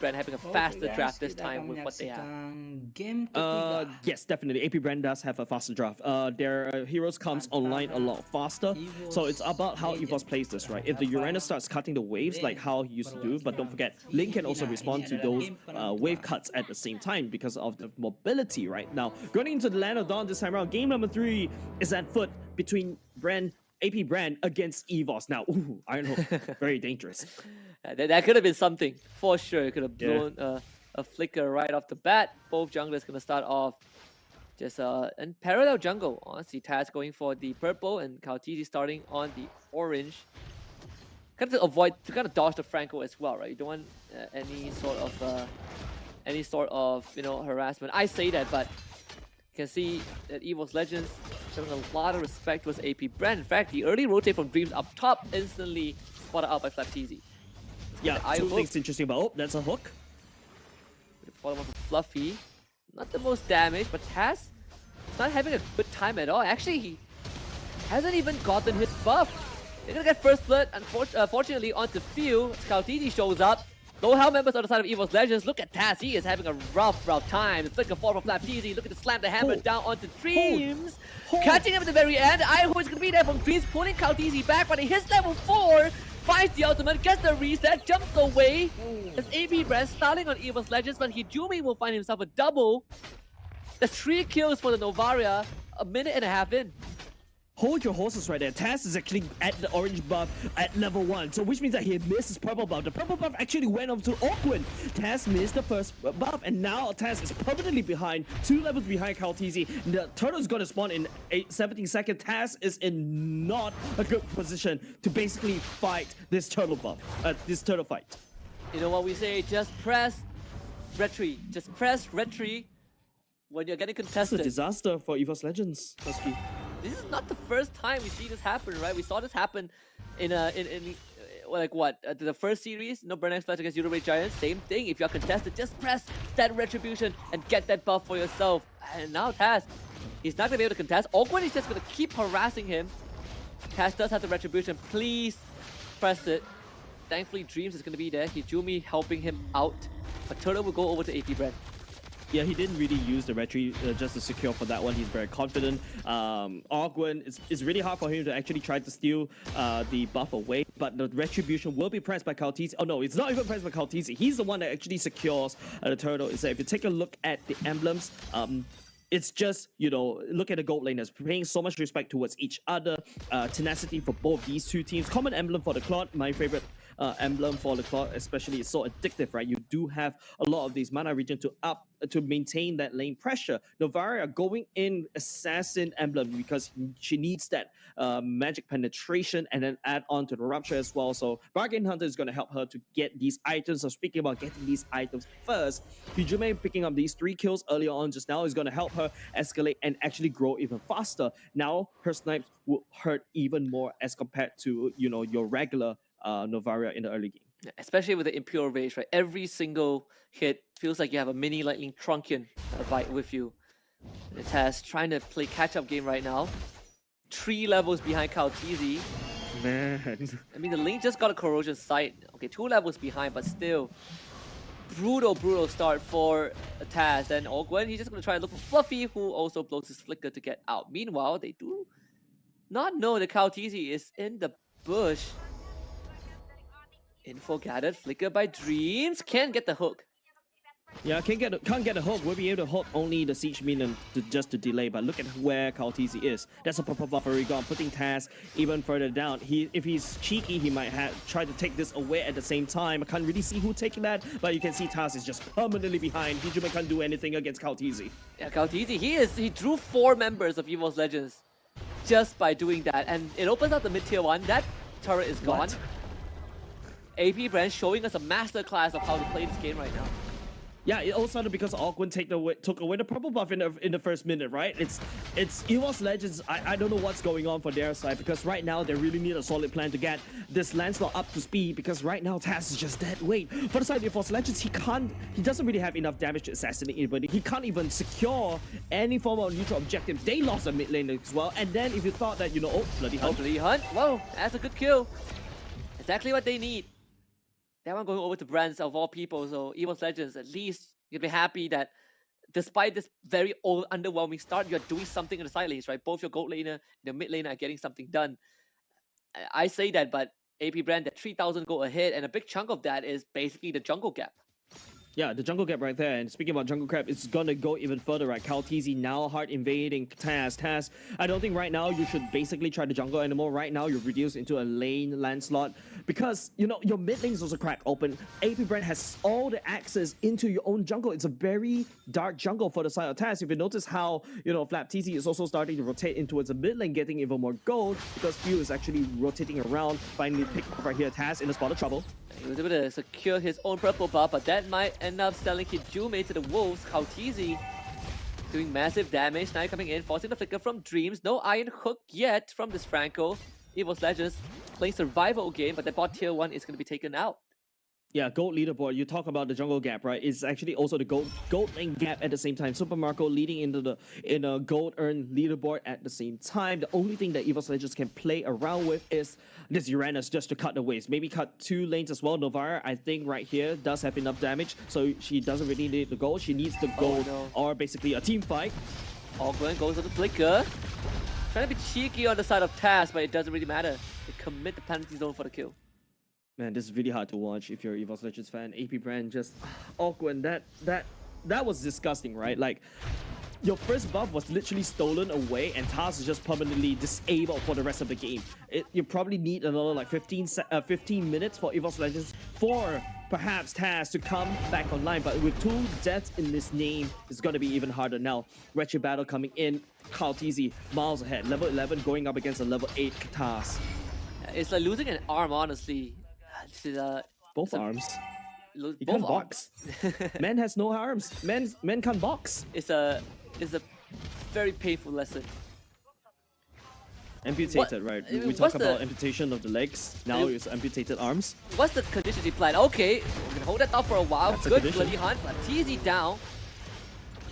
Bren having a faster draft this time with what they have. Yes, definitely. AP Bren does have a faster draft. Their heroes comes online a lot faster. So it's about how Evos plays this, right? If the Uranus starts cutting the waves like how he used to do, but don't forget, Link can also respond to those wave cuts at the same time because of the mobility, right? Now, going into the Land of Dawn this time around, game number 3 is at foot between AP Bren against Evos. Now, ooh, Iron Hook, very dangerous. That could have been something, for sure. It could have blown a flicker right off the bat. Both junglers going to start off just in parallel jungle. Honestly, Taz going for the purple and Kautisi starting on the orange. Kind of to kind of dodge the Franco as well, right? You don't want any sort of harassment. I say that, but you can see that Evos Legends showing a lot of respect towards AP Bren. In fact, the early rotate from Dreams up top instantly spotted out by Flapteezy. Yeah, two things interesting about. Oh, that's a hook. Follow up with Fluffy. Not the most damage, but Taz is not having a good time at all. Actually, he hasn't even gotten his buff. They're gonna get first blood. Unfortunately, onto field, Scoutini shows up. Low health members on the side of Evos Legends. Look at Taz. He is having a rough time. It's like a fall from Flapteezy. Looking to slam the hammer down onto Dreams. Catching him at the very end. Iho is gonna be there from Dreams, pulling Kautisi back, but he hits level 4. Finds the ultimate, gets the reset, jumps away. As AP Bren starting on Evos Legends, but Hijumi will find himself a double. The 3 kills for the Novaria, a minute and a half in. Hold your horses right there. Taz is actually at the orange buff at level 1, so which means that he missed his purple buff. The purple buff actually went up to Awkward. Taz missed the first buff, and now Taz is permanently behind, 2 levels behind Kautisi. The turtle is going to spawn in 17 seconds. Taz is in not a good position to basically fight this turtle buff, this turtle fight. You know what we say? Just press retreat. Just press retreat when you're getting contested. It's a disaster for Evos Legends, Husky. This is not the first time we see this happen, right? We saw this happen in the first series, Bren Flash against Eurobase Giants. Same thing. If you're contested, just press that retribution and get that buff for yourself. And now Taz, he's not gonna be able to contest. Awkward is just gonna keep harassing him. Taz does have the retribution. Please press it. Thankfully, Dreams is gonna be there. Hijumi helping him out. But Turtle will go over to AP Bren. Yeah, he didn't really use the retreat just to secure for that one. He's very confident. Ogwen, it's really hard for him to actually try to steal the buff away, but the retribution will be pressed by Kautisi. Oh no, it's not even pressed by Kautisi. He's the one that actually secures the turtle. So if you take a look at the emblems, it's just, look at the gold laners, paying so much respect towards each other. Tenacity for both these two teams. Common emblem for the Claude, my favorite emblem for the Claude, especially. It's so addictive, right? You do have a lot of these mana regen to maintain that lane pressure. Novaria going in assassin emblem because she needs that magic penetration and then add on to the rupture as well. So Bargain Hunter is going to help her to get these items. So speaking about getting these items first, Hijime picking up these 3 kills earlier on just now is going to help her escalate and actually grow even faster. Now her snipes will hurt even more as compared to your regular Novaria in the early game. Especially with the Impure Rage, right? Every single hit feels like you have a mini Lightning Truncheon fight with you. And Taz trying to play catch-up game right now. 3 levels behind Kautisi. Man. I mean, the Link just got a Corrosion Sight. Okay, 2 levels behind, but still. Brutal start for Taz. And Ogwen, he's just going to try to look for Fluffy, who also blows his flicker to get out. Meanwhile, they do not know that Kautisi is in the bush. Info gathered, flicker by Dreams. Can't get the hook. Yeah, can't get a hook. We'll be able to hook only the siege minion just to delay. But look at where Kautisi is. That's a purple buff already gone, putting Taz even further down. If he's cheeky, he might try to take this away at the same time. I can't really see who taking that, but you can see Taz is just permanently behind. Hijime can't do anything against Kautisi. Yeah, Kautisi, he drew 4 members of Evos Legends just by doing that, and it opens up the mid tier 1. That turret is gone. What? AP Bren showing us a masterclass of how to play this game right now. Yeah, it all started because Ogwen took away the purple buff in the first minute, right? It's Evos Legends. I don't know what's going on for their side because right now they really need a solid plan to get this Lancelot up to speed because right now Taz is just dead weight. For the side of Evos Legends, he doesn't really have enough damage to assassinate anybody. He can't even secure any form of neutral objective. They lost a mid lane as well. And then if you thought that, oh, Bloody Hunt. Bloody Hunt. Whoa, that's a good kill. Exactly what they need. That one going over to Brands of all people. So Evos Legends, at least you'll be happy that despite this very old, underwhelming start, you're doing something in the side lanes, right? Both your gold laner and the mid laner are getting something done. I say that, but AP Brand, that 3,000 gold ahead, and a big chunk of that is basically the jungle gap. Yeah, the jungle gap right there. And speaking about jungle gap, it's gonna go even further, right? Kaltizi now hard invading Taz. Taz, I don't think right now you should basically try the jungle anymore. Right now, you're reduced into a lane landslot because, you know, your mid lane is also cracked open. AP Brand has all the access into your own jungle. It's a very dark jungle for the side of Taz. If you notice how, you know, Flap TZ is also starting to rotate in towards the mid lane, getting even more gold because Few is actually rotating around, finally picked up right here. Taz in a spot of trouble. He was able to secure his own purple buff, but that might end up selling Hijume to the Wolves. Kautizi doing massive damage. Now coming in, forcing the flicker from Dreams. No Iron Hook yet from this Franco. Evos Legends playing survival game, but the bot tier 1 is going to be taken out. Yeah, gold leaderboard. You talk about the jungle gap, right? It's actually also the gold lane gap at the same time. Super Marco leading into the gold earn leaderboard at the same time. The only thing that Evos Legends can play around with is this Uranus just to cut the waves. Maybe cut 2 lanes as well. Novara, I think right here does have enough damage, so she doesn't really need the gold. She needs the gold or basically a team fight. Ogwen goes to the flicker. Trying to be cheeky on the side of Taz, but it doesn't really matter. They commit the penalty zone for the kill. Man, this is really hard to watch if you're an Evos Legends fan. AP Brand just awkward. That was disgusting, right? Like, your first buff was literally stolen away, and Taz is just permanently disabled for the rest of the game. You probably need another like 15 minutes for Evos Legends for perhaps Taz to come back online. But with 2 deaths in this name, it's gonna be even harder now. Wretched Battle coming in. Kaltizi miles ahead. Level 11 going up against a level 8 Taz. It's like losing an arm, honestly. Both arms. Both He can't box. Man has no arms. Men can't box. It's a very painful lesson. Amputated, right? We talk about amputation of the legs. Now it's amputated arms. What's the condition he played? Okay, we can hold that thought for a while. That's good bloody hunt, but TZ down.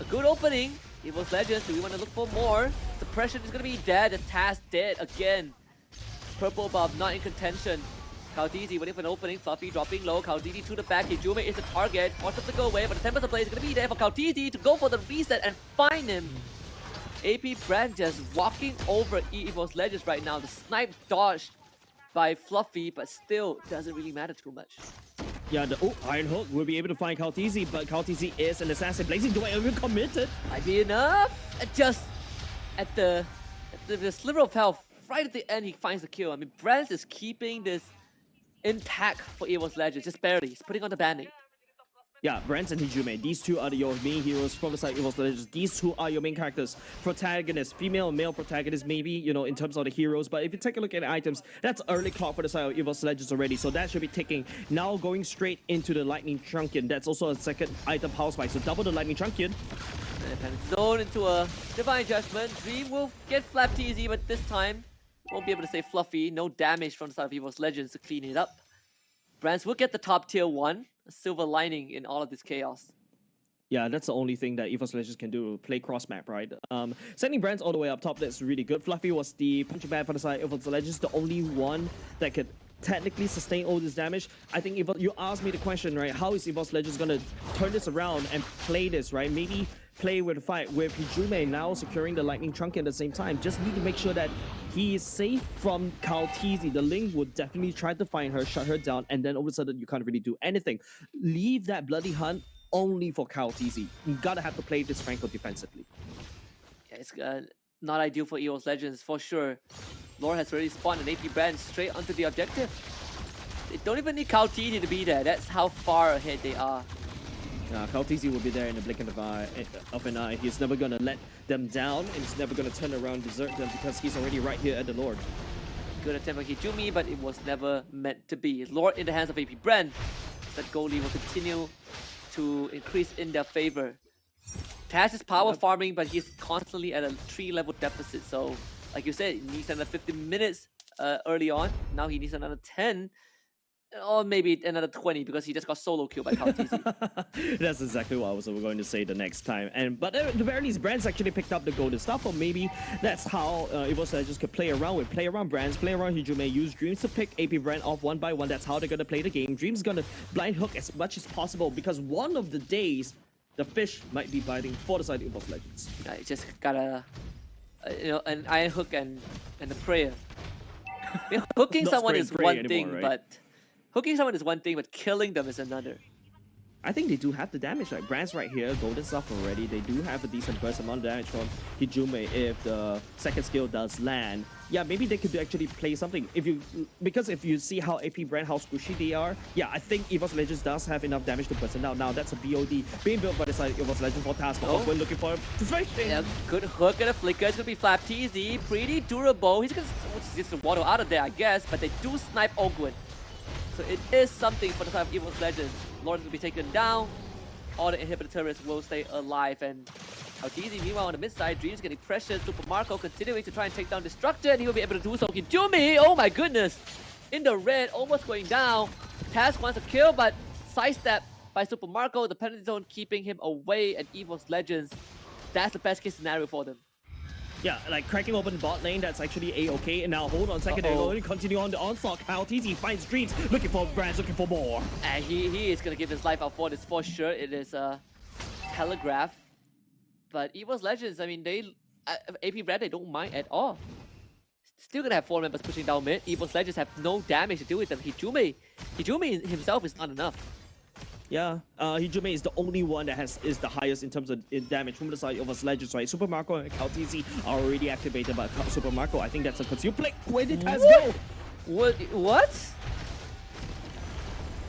A good opening. Evos Legends, do we want to look for more? Suppression is going to be dead. The Taz dead again. Purple above, not in contention. Kaltizi waiting for an opening. Fluffy dropping low. Kaltizi to the back. Hijume is the target. Wants to go away, but the Tempest Blade is going to be there for Kaltizi to go for the reset and find him. AP Brand just walking over Evos Legends right now. The snipe dodged by Fluffy, but still doesn't really matter too much. Yeah, the Iron Hook will be able to find Kaltizi, but Kaltizi is an assassin. Blazing Duet even committed. Might be enough. Just at the sliver of health, right at the end, he finds the kill. I mean, Brand is keeping this intact for Evos Legends, just barely. He's putting on the band-aid. Yeah, Brent and Hijume, these two are your main heroes from the side of Evos Legends. These two are your main characters. Protagonists, female and male protagonists, maybe, you know, in terms of the heroes. But if you take a look at the items, that's early clock for the side of Evos Legends already. So that should be ticking. Now going straight into the Lightning Truncheon. That's also a second item house spike. So double the Lightning Truncheon. And zone into a Divine Judgment. Dream will get flapped easy, but this time won't be able to save Fluffy. No damage from the side of Evos Legends to clean it up. Brands will get the top tier 1. A silver lining in all of this chaos. Yeah, that's the only thing that Evos Legends can do, play cross-map, right? Sending Brands all the way up top, that's really good. Fluffy was the punching bag for the side of Evos Legends, the only one that could technically sustain all this damage. I think you asked me the question, right? How is Evos Legends gonna turn this around and play this, right? Maybe play with the fight with Hijume now securing the Lightning Trunk at the same time. Just need to make sure that he is safe from Kaltizi. The Link would definitely try to find her, shut her down, and then all of a sudden you can't really do anything. Leave that bloody hunt only for Kaltizi. You gotta have to play this Franco defensively. Yeah, it's not ideal for Evos Legends for sure. Lore has already spawned an AP Brand straight onto the objective. They don't even need Kaltizi to be there. That's how far ahead they are. Kaltizi will be there in the blink of an eye. He's never gonna let them down, and he's never gonna turn around, desert them, because he's already right here at the Lord. Good attempt by Hijumi, but it was never meant to be. Lord in the hands of AP Bren. That goalie will continue to increase in their favor. Taz is power farming, but he's constantly at a 3-level deficit. So, like you said, he needs another 15 minutes early on. Now he needs another 10. Or maybe another 20 because he just got solo killed by Kaltizi. That's exactly what I was going to say the next time. But at the very least, Brand's actually picked up the golden stuff, or maybe that's how Evos Legends could play around Brands, play around Hijume, use Dreams to pick AP Brand off one by one. That's how they're gonna play the game. Dreams gonna blind hook as much as possible because one of the days the fish might be biting for the side of Evos Legends. I just gotta, an iron hook and a prayer. I mean, hooking Not someone spray is and pray one anymore, thing, right? but hooking someone is one thing, but killing them is another. I think they do have the damage. Like Brand's right here, golden stuff already. They do have a decent burst amount of damage from Hijume if the second skill does land. Yeah, maybe they could actually play something. Because if you see how AP Brand, how squishy they are, yeah, I think Evos Legends does have enough damage to burst it out. Now that's a BOD being built by the side of Evos Legends for task. Oh. We're looking for perfection. Yeah, good hook and a flicker. It's gonna be Flap TZ, pretty durable. He's just gonna waddle out of there, I guess, but they do snipe Ogwen. So it is something for the side of Evos Legends. Lord will be taken down. All the inhibitor turrets will stay alive. And Kaltizi, meanwhile, on the mid side, Dreams getting pressured. Super Marco continuing to try and take down Destructor, and he will be able to do so. Kijumi, oh my goodness! In the red, almost going down. Taz wants a kill, but sidestep by Super Marco. The penalty zone keeping him away, and Evos Legends, that's the best case scenario for them. Yeah, like cracking open bot lane, that's actually a-okay. And now hold on a second, they're going to continue on the onslaught. Kaltizi finds Dreams, looking for Brands, looking for more. And he is going to give his life out for this for sure. It is a telegraph. But Evos Legends, I mean, AP Brand, they don't mind at all. Still going to have 4 members pushing down mid. Evos Legends have no damage to do with them. Hijume himself is not enough. Yeah, Hijume is the only one that is the highest in terms of damage from the side of us Legends, right? Super Marco and Kaltizi are already activated, but Super Marco, I think that's a consume play. Where did Taz go? What?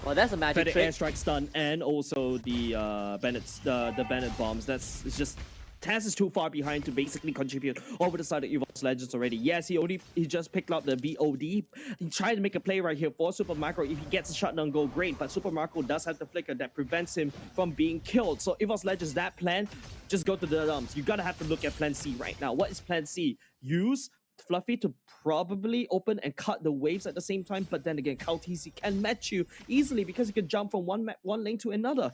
Well, that's a magic Better trick. airstrike stun and also the Bennett bombs. It's just Taz is too far behind to basically contribute over the side of Evos Legends already. Yes, he just picked up the VOD. He tried to make a play right here for Super Marco. If he gets a shutdown goal, great. But Super Marco does have the flicker that prevents him from being killed. So Evos Legends, that plan, just go to the dumps. You gotta have to look at plan C right now. What is plan C? Use Fluffy to probably open and cut the waves at the same time, but then again, Kaltizi can match you easily because he can jump from one lane to another.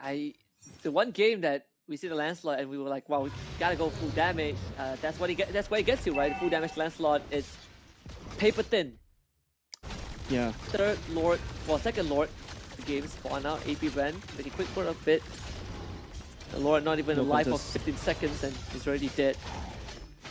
The one game that we see the Lancelot and we were like, wow, we gotta go full damage. That's what he gets you, right? Full damage Lancelot is paper thin. Yeah. Second Lord, the game spawn out. AP Bren making quick for a bit. The Lord not even alive for 15 seconds and he's already dead.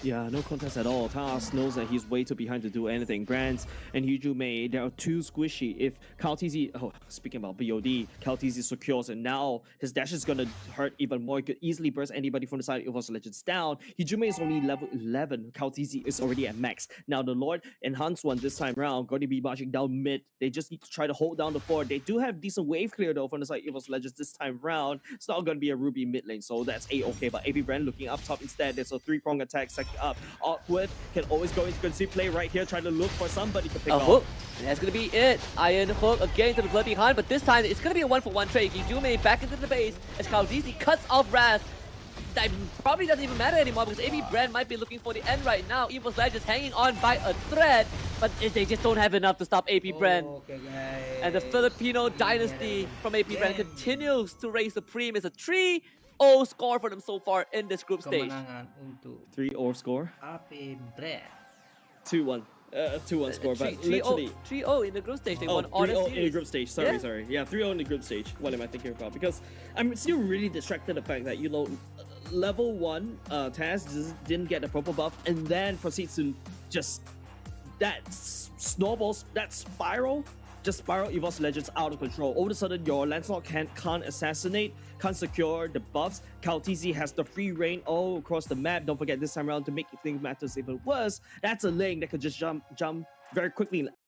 Yeah, no contest at all. Taos knows that he's way too behind to do anything. Brands and Hijume, they are too squishy. If Kaltizi, speaking about BOD, Kaltizi secures and now his dash is gonna hurt even more. He could easily burst anybody from the side of Evos Legends down. Hijume is only level 11. Kaltizi is already at max. Now the Lord enhanced one this time round, going to be marching down mid. They just need to try to hold down the fort. They do have decent wave clear though from the side of Evos Legends this time round. It's not gonna be a Ruby mid lane, so that's a-okay. But AP Brand looking up top instead. There's a 3-prong attack second up. Awkward can always go into concede play right here, trying to look for somebody to pick A off. hook. And that's gonna be it. Iron hook again to the blood behind, but this time it's gonna be a 1-for-1 trade. Hijume back into the base as Kaltizi cuts off Raz. That probably doesn't even matter anymore because AP Brand might be looking for the end right now. Evos Legends hanging on by a thread, but they just don't have enough to stop AP Brand. Okay, guys. And the Filipino dynasty from AP Brand continues to reign supreme. It's a 3-0 score for them so far in this group stage. Kemenangan untuk 3-0 score. AP Bren. 2-1. 2-1 score, but literally 3-0 in the group stage. They won all the 3-0 series. in the group stage. Sorry. Yeah, 3-0 in the group stage. What am I thinking about? Because I'm still really distracted the fact that, level 1 Taz just didn't get the purple buff and then proceeds to just that snowballs, that spiral Evos Legends out of control. All of a sudden, your Lancelot can't assassinate, can't secure the buffs. Kaltizi has the free reign all across the map. Don't forget this time around to make things matters even worse. That's a lane that could just jump very quickly